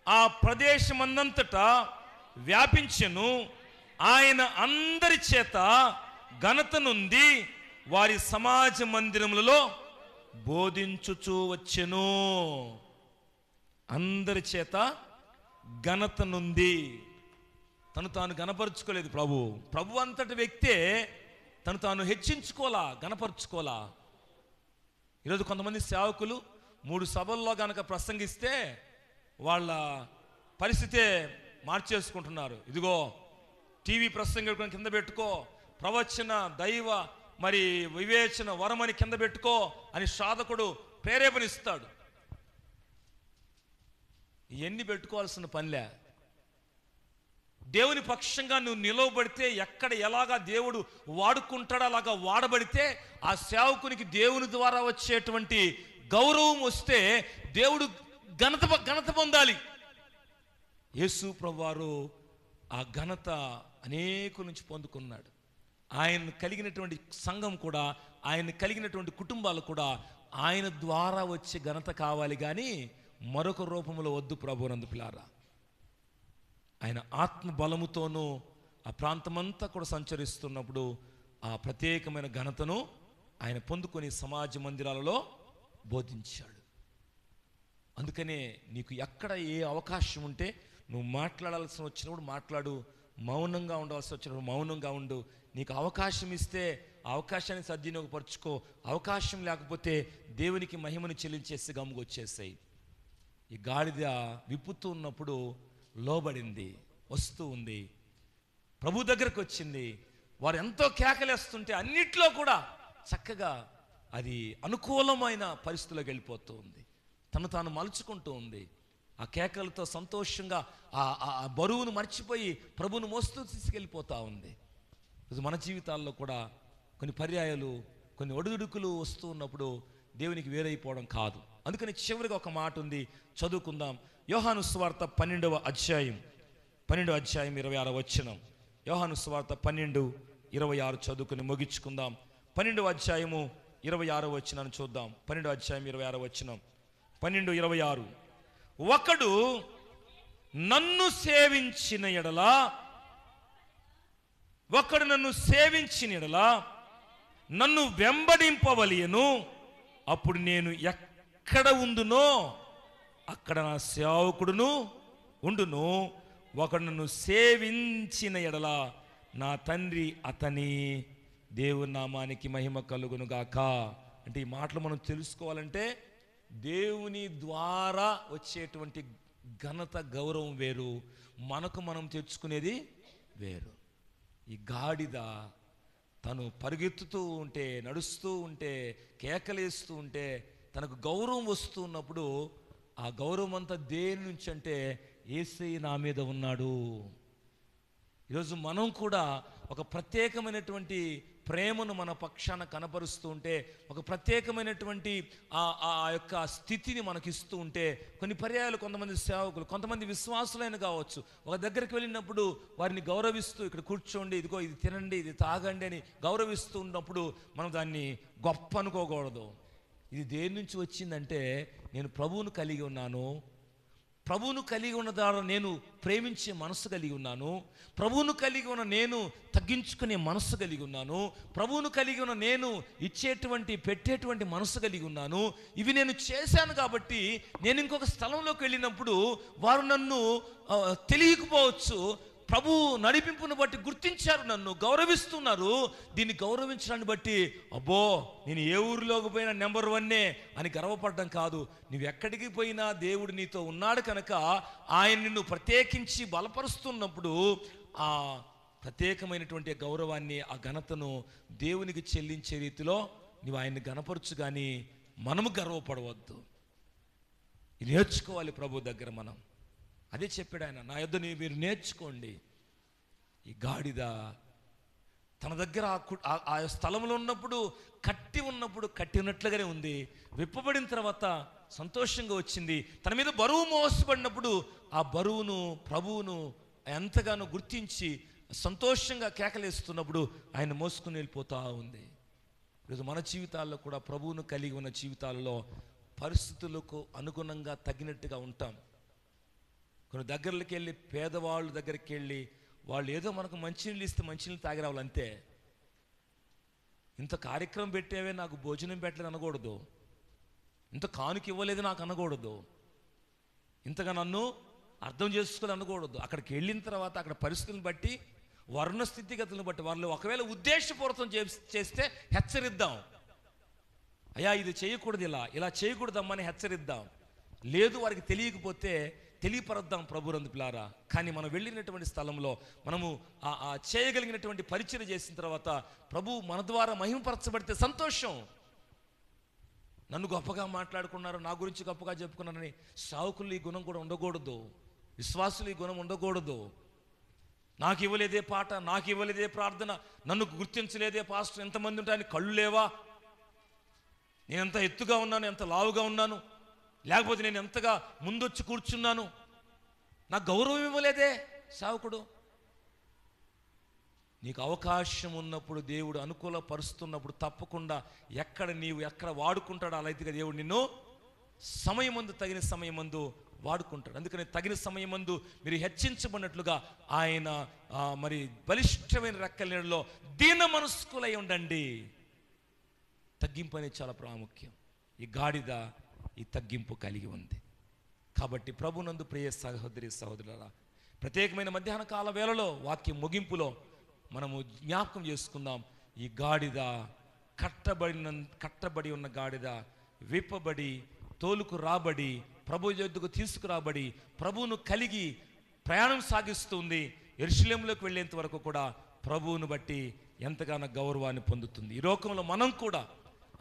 ఆ ప్రదేశమందంతటా వ్యాపించెను. ఆయన అందరి చేత ఘనత నుండి వారి సమాజ మందిరములలో బోధించుచూ వచ్చెను. అందరి చేత ఘనత నుండి. తను తాను గణపరుచుకోలేదు ప్రభు అంతటి వ్యక్తే తను తాను హెచ్చించుకోలా, గణపరుచుకోలా. ఈరోజు కొంతమంది సేవకులు 3 సభల్లో గనక ప్రసంగిస్తే వాళ్ళ పరిస్థితే మార్చేసుకుంటున్నారు. ఇదిగో టీవీ ప్రసంగం కింద పెట్టుకో, ప్రవచన దైవ మరి వివేచన వరమని కింద పెట్టుకో అని సాధకుడు ప్రేరేపణిస్తాడు. ఇవన్నీ పెట్టుకోవాల్సిన పనిలే. దేవుని పక్షంగా నువ్వు నిలవబడితే ఎక్కడ ఎలాగా దేవుడు వాడుకుంటాడో అలాగా వాడబడితే ఆ సేవకునికి దేవుని ద్వారా వచ్చేటువంటి గౌరవం వస్తే దేవుడు ఘనత పొందాలి. యేసు ప్రభువారు ఆ ఘనత అనేకుల నుంచి పొందుకున్నాడు. ఆయన కలిగినటువంటి సంఘం కూడా, ఆయన కలిగినటువంటి కుటుంబాలు కూడా ఆయన ద్వారా వచ్చే ఘనత కావాలి, కానీ మరొక రూపంలో వద్దు ప్రభునందు పిల్లారా. ఆయన ఆత్మ బలముతోనూ ఆ ప్రాంతమంతా కూడా సంచరిస్తున్నప్పుడు ఆ ప్రత్యేకమైన ఘనతను ఆయన పొందుకొని సమాజ మందిరాలలో బోధించాడు. అందుకనే నీకు ఎక్కడ ఏ అవకాశం ఉంటే నువ్వు మాట్లాడాల్సి వచ్చినప్పుడు మాట్లాడు, మౌనంగా ఉండవలసి వచ్చినప్పుడు మౌనంగా ఉండు. నీకు అవకాశం ఇస్తే అవకాశాన్ని సద్వినియోగపరుచుకో, అవకాశం లేకపోతే దేవునికి మహిమను చెల్లించేసి గమ్ముకొచ్చేసాయి. ఈ గాడిద విప్పుతూ ఉన్నప్పుడు లోబడింది, వస్తూ ఉంది, ప్రభు దగ్గరకు వచ్చింది. వారు ఎంతో కేకలేస్తుంటే అన్నిట్లో కూడా చక్కగా అది అనుకూలమైన పరిస్థితుల్లోకి వెళ్ళిపోతూ ఉంది. తను తాను మలుచుకుంటూ ఉంది. ఆ కేకలతో సంతోషంగా ఆ బరువును మర్చిపోయి ప్రభువును మోస్తూ తీసుకెళ్ళిపోతూ ఉంది. మన జీవితాల్లో కూడా కొన్ని పర్యాయాలు, కొన్ని ఒడిదుడుకులు వస్తూ ఉన్నప్పుడు దేవునికి వేరైపోవడం కాదు. అందుకని చివరిగా ఒక మాట ఉంది, చదువుకుందాం. యోహాను సువార్త 12వ అధ్యాయం 26వ వచనం. యోహాను సువార్త 12:26 చదువుకుని ముగించుకుందాం. 12వ అధ్యాయము 26వ వచనాన్ని చూద్దాం. 12వ అధ్యాయం 26వ వచనం. 12:26. ఒకడు నన్ను సేవించిన ఎడలా నన్ను వెంబడింపవలెను. అప్పుడు నేను ఎక్కడ ఉండునో అక్కడ నా సేవకుడును ఉండును. ఒకడు నన్ను సేవించిన ఎడల నా తండ్రి అతని. దేవుని నామానికి మహిమ కలుగును గాక. అంటే ఈ మాటలు మనం తెలుసుకోవాలంటే దేవుని ద్వారా వచ్చేటువంటి ఘనత గౌరవం వేరు, మనకు మనం తెచ్చుకునేది వేరు. ఈ గాడిద తను పరిగెత్తుతూ ఉంటే, నడుస్తూ ఉంటే, కేకలేస్తూ ఉంటే తనకు గౌరవం వస్తూ ఉన్నప్పుడు ఆ గౌరవం అంతా దేని నుంచి అంటే యేసయ్య నా మీద ఉన్నాడు. ఈరోజు మనం కూడా ఒక ప్రత్యేకమైనటువంటి ప్రేమను మన పక్షాన కనపరుస్తూ ఉంటే, ఒక ప్రత్యేకమైనటువంటి ఆ యొక్క స్థితిని మనకిస్తూ ఉంటే, కొన్ని పర్యాయాలు కొంతమంది సేవకులు, కొంతమంది విశ్వాసులైన కావచ్చు, ఒక దగ్గరికి వెళ్ళినప్పుడు వారిని గౌరవిస్తూ, ఇక్కడ కూర్చోండి, ఇదిగో ఇది తినండి, ఇది తాగండి అని గౌరవిస్తూ ఉన్నప్పుడు మనం దాన్ని గొప్ప అనుకోకూడదు. ఇది దేని నుంచి వచ్చిందంటే, నేను ప్రభువును కలిగి ఉన్నాను, ప్రభువును కలిగి ఉన్న ద్వారా నేను ప్రేమించే మనసు కలిగి ఉన్నాను, ప్రభువును కలిగి ఉన్న నేను తగ్గించుకునే మనసు కలిగి ఉన్నాను, ప్రభువును కలిగి ఉన్న నేను ఇచ్చేటువంటి పెట్టేటువంటి మనసు కలిగి ఉన్నాను. ఇవి నేను చేశాను కాబట్టి నేను ఇంకొక స్థలంలోకి వెళ్ళినప్పుడు వారు నన్ను తెలియకపోవచ్చు, ప్రభు నడిపింపును బట్టి గుర్తించారు, నన్ను గౌరవిస్తున్నారు. దీన్ని గౌరవించడాన్ని బట్టి అబ్బో నేను ఏ ఊరిలోకి పోయినా నెంబర్ 1 అని గర్వపడడం కాదు. నువ్వు ఎక్కడికి పోయినా దేవుడు నీతో ఉన్నాడు కనుక ఆయన నిన్ను ప్రత్యేకించి బలపరుస్తున్నప్పుడు ఆ ప్రత్యేకమైనటువంటి గౌరవాన్ని, ఆ ఘనతను దేవునికి చెల్లించే రీతిలో నువ్వు ఆయన్ని గణపరచు, కానీ మనము గర్వపడవద్దు. ఇది నేర్చుకోవాలి ప్రభు దగ్గర. మనం అదే చెప్పాడు ఆయన, నా యొద్ద మీరు నేర్చుకోండి. ఈ గాడిద తన దగ్గర ఆ స్థలంలో ఉన్నప్పుడు కట్టి ఉన్నట్లుగానే ఉంది, విప్పబడిన తర్వాత సంతోషంగా వచ్చింది. తన మీద బరువు మోసపడినప్పుడు ఆ బరువును ప్రభువును ఎంతగానో గుర్తించి సంతోషంగా కేకలేస్తున్నప్పుడు ఆయన మోసుకుని వెళ్ళిపోతూ ఉంది. ఈరోజు మన జీవితాల్లో కూడా ప్రభువును కలిగి ఉన్న జీవితాల్లో పరిస్థితులకు అనుగుణంగా తగినట్టుగా ఉంటాం. కొన్ని దగ్గరకి వెళ్ళి, పేదవాళ్ళ దగ్గరికి వెళ్ళి, వాళ్ళు ఏదో మనకు మంచినీళ్ళు ఇస్తే మంచినీళ్ళు తాగి రావాలి అంతే. ఇంత కార్యక్రమం పెట్టేవే, నాకు భోజనం పెట్టలేదు అనకూడదు, ఇంత కానుక ఇవ్వలేదు నాకు అనకూడదు, ఇంతగా నన్ను అర్థం చేసుకోలేదు అనకూడదు. అక్కడికి వెళ్ళిన తర్వాత అక్కడ పరిస్థితులను బట్టి, వర్ణ స్థితిగతులను బట్టి వాళ్ళు ఒకవేళ ఉద్దేశపూర్వకం చేస్తే హెచ్చరిద్దాం, అయ్యా ఇది చేయకూడదు, ఇలా చేయకూడదమ్మని హెచ్చరిద్దాం. లేదు వారికి తెలియకపోతే తెలియపరద్దాం ప్రభునందు పిల్లారా. కానీ మనం వెళ్ళినటువంటి స్థలంలో మనము చేయగలిగినటువంటి పరిచయం చేసిన తర్వాత ప్రభు మన ద్వారా మహిమపరచబడితే సంతోషం. నన్ను గొప్పగా మాట్లాడుకున్నారు, నా గురించి గొప్పగా చెప్పుకున్నారని సావుకులు ఈ గుణం కూడా ఉండకూడదు, విశ్వాసులు ఈ గుణం ఉండకూడదు. నాకు ఇవ్వలేదే పాట, నాకు ఇవ్వలేదే ప్రార్థన, నన్ను గుర్తించలేదే పాస్టర్, ఎంతమంది ఉంటాయని కళ్ళు లేవా, నేను ఎంత ఎత్తుగా ఉన్నాను, ఎంత లావుగా ఉన్నాను, లేకపోతే నేను ఎంతగా ముందొచ్చి కూర్చున్నాను, నాకు గౌరవం ఇవ్వలేదే సేవకుడు. నీకు అవకాశం ఉన్నప్పుడు, దేవుడు అనుకూలపరుస్తున్నప్పుడు తప్పకుండా ఎక్కడ వాడుకుంటాడో అలా అయితే దేవుడు నిన్ను సమయమందు, తగిన సమయమందు వాడుకుంటాడు. అందుకని తగిన సమయమందు మీరు హెచ్చించబడినట్లుగా ఆయన మరి బలిష్టమైన రెక్కల నీడలో దీన మనస్కులై ఉండండి. తగ్గింపు అనేది చాలా ప్రాముఖ్యం. ఈ గాడిద ఈ తగ్గింపు కలిగి ఉంది. కాబట్టి ప్రభునందు ప్రియ సహోదరి సహోదరులారా, ప్రత్యేకమైన మధ్యాహ్న కాల వాక్యం మనము జ్ఞాపకం చేసుకుందాం. ఈ గాడిద కట్టబడి ఉన్న గాడిద విప్పబడి, తోలుకు రాబడి, ప్రభు యొద్దకు తీసుకురాబడి, ప్రభువును కలిగి ప్రయాణం సాగిస్తుంది. యెరూషలేములోకి వెళ్ళేంత వరకు కూడా ప్రభువును బట్టి ఎంతగానో గౌరవాన్ని పొందుతుంది. ఈ లోకంలో మనం కూడా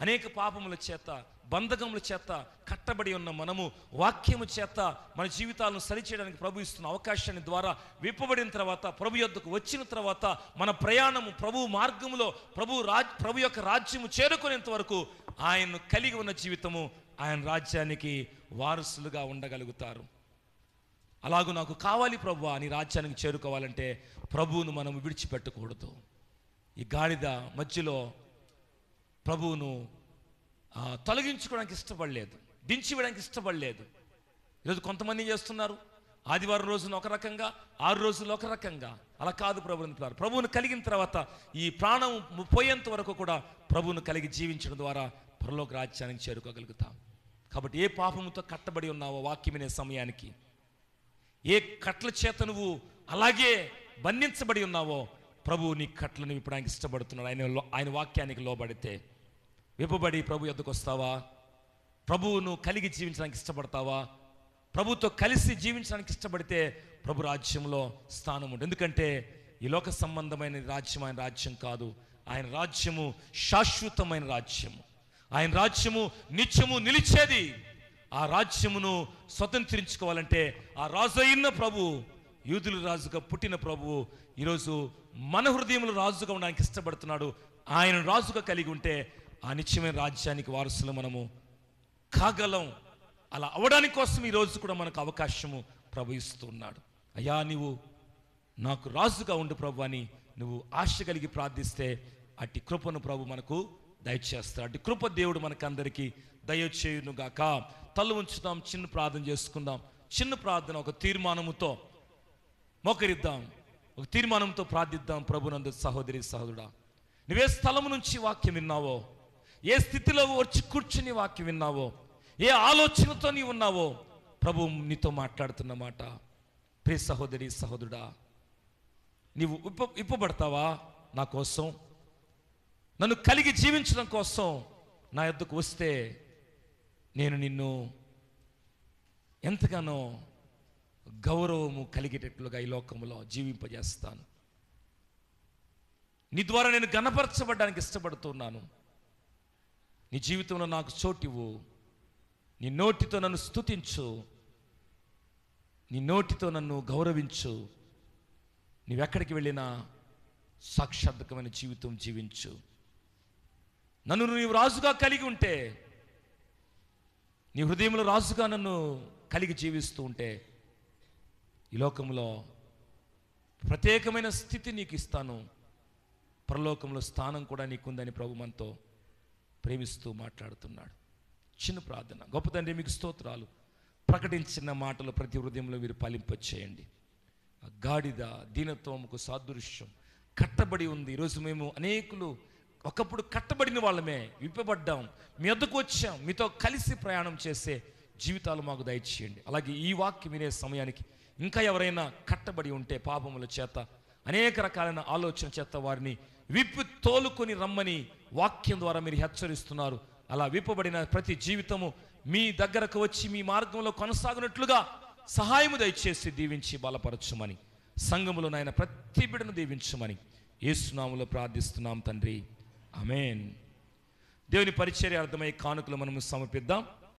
అనేక పాపముల చేత, బంధకముల చేత కట్టబడి ఉన్న మనము వాక్యము చేత మన జీవితాలను సరిచేయడానికి ప్రభు ఇస్తున్న అవకాశాన్ని ద్వారా విప్పబడిన తర్వాత, ప్రభు యొద్దకు వచ్చిన తర్వాత మన ప్రయాణము ప్రభు మార్గములో ప్రభు యొక్క రాజ్యము చేరుకునేంత వరకు ఆయన్ను కలిగి ఉన్న జీవితము, ఆయన రాజ్యానికి వారసులుగా ఉండగలుగుతారు. అలాగూ నాకు కావాలి ప్రభువా అని రాజ్యానికి చేరుకోవాలంటే ప్రభువును మనం విడిచిపెట్టకూడదు. ఈ గాడిద మధ్యలో ప్రభువును తొలగించుకోవడానికి ఇష్టపడలేదు, దించివేయడానికి ఇష్టపడలేదు. ఈరోజు కొంతమంది చేస్తున్నారు, ఆదివారం రోజున ఒక రకంగా, 6 రోజులు ఒక రకంగా. అలా కాదు ప్రభువును కలిగిన తర్వాత ఈ ప్రాణం పోయేంత వరకు కూడా ప్రభువును కలిగి జీవించడం ద్వారా పరలోక రాజ్యానికి చేరుకోగలుగుతాం. కాబట్టి ఏ పాపముతో కట్టబడి ఉన్నావో వాక్యమనే సమయానికి, ఏ కట్ల చేత నువ్వు అలాగే బంధించబడి ఉన్నావో ప్రభువు నీ కట్లను విప్పడానికి ఇష్టపడుతున్నాడు. ఆయన వాక్యానికి లోబడితే విప్పబడి ప్రభు యొద్దకు వస్తావా? ప్రభువును కలిగి జీవించడానికి ఇష్టపడతావా? ప్రభుతో కలిసి జీవించడానికి ఇష్టపడితే ప్రభు రాజ్యంలో స్థానం ఉంటుంది. ఎందుకంటే ఈ లోక సంబంధమైన రాజ్యం ఆయన రాజ్యం కాదు. ఆయన రాజ్యము శాశ్వతమైన రాజ్యము. ఆయన రాజ్యము నిత్యము నిలిచేది. ఆ రాజ్యమును స్వతంత్రించుకోవాలంటే ఆ రాజు అయిన ప్రభు, యూదుల రాజుగా పుట్టిన ప్రభువు ఈరోజు మన హృదయంలో రాజుగా ఉండడానికి ఇష్టపడుతున్నాడు. ఆయన రాజుగా కలిగి ఉంటే ఆ నిత్యమైన రాజ్యానికి వారసులు మనము కాగలం. అలా అవడానికి కోసం ఈరోజు కూడా మనకు అవకాశము ప్రభు ఇస్తున్నాడు. అయ్యా నీవు నాకు రాజుగా ఉండు ప్రభు అని నువ్వు ఆశ కలిగి ప్రార్థిస్తే అట్టి కృపను ప్రభు మనకు దయచేస్తాడు. అట్టి కృప దేవుడు మనకందరికీ దయచేయును గాక. తల ఉంచుదాం, చిన్న ప్రార్థన చేసుకుందాం. చిన్న ప్రార్థన, ఒక తీర్మానముతో మోకరిద్దాం, ఒక తీర్మానంతో ప్రార్థిద్దాం. ప్రభునందు సహోదరి సహోదరుడా, నువ్వే స్థలము నుంచి వాక్యం విన్నావో, ఏ స్థితిలో వచ్చి కూర్చుని వాక్యం విన్నావో, ఏ ఆలోచనతో నీవు ఉన్నావో, ప్రభు నీతో మాట్లాడుతున్న మాట. ప్రియ సహోదరి సహోదరుడా, నీవు ఇప్పబడతావా? నా కోసం, నన్ను కలిగి జీవించడం కోసం నా యొద్దకు వస్తే నేను నిన్ను ఎంతగానో గౌరవము కలిగేటట్లుగా ఈ లోకంలో జీవింపజేస్తాను. నీ ద్వారా నేను ఘనపరచబడడానికి ఇష్టపడుతున్నాను. నీ జీవితంలో నాకు చోటివ్వు. నీ నోటితో నన్ను స్తుతించు, నీ నోటితో నన్ను గౌరవించు. నీవెక్కడికి వెళ్ళినా సాక్షాత్కమైన జీవితం జీవించు. నన్ను నీవు రాజుగా కలిగి ఉంటే, నీ హృదయంలో రాజుగా నన్ను కలిగి జీవిస్తూ ఉంటే, ఈ లోకంలో ప్రత్యేకమైన స్థితి నీకు ఇస్తాను. పరలోకంలో స్థానం కూడా నీకుందని ప్రభు మనతో ప్రేమిస్తూ మాట్లాడుతున్నాడు. చిన్న ప్రార్థన. గొప్ప తండ్రి, మీకు స్తోత్రాలు. ప్రకటించిన మాటలు ప్రతి హృదయంలో మీరు ఫలింపచేయండి. గాడిద దీనత్వముకు సాదృశ్యం కట్టబడి ఉంది. ఈరోజు మేము అనేకులు ఒకప్పుడు కట్టబడిన వాళ్ళమే, విప్పబడ్డాం, మీ వద్దకు వచ్చాం, మీతో కలిసి ప్రయాణం చేసే జీవితాలు మాకు దయచేయండి. అలాగే ఈ వాక్యం వినే సమయానికి ఇంకా ఎవరైనా కట్టబడి ఉంటే పాపముల చేత, అనేక రకాలైన ఆలోచన చేత వారిని విప్పి తోలుకొని రమ్మని వాక్యం ద్వారా మీరు హెచ్చరిస్తున్నారు. అలా విప్పబడిన ప్రతి జీవితము మీ దగ్గరకు వచ్చి మీ మార్గంలో కొనసాగినట్లుగా సహాయము దయచేసి దీవించి బలపరచుమని, సంఘములో నాయన ప్రతి బిడ్డను దీవించమని యేసు నామములో ప్రార్థిస్తున్నాం తండ్రి. ఆమేన్. దేవుని పరిచర్య అర్థమై కానుకలు మనము సమర్పిద్దాం.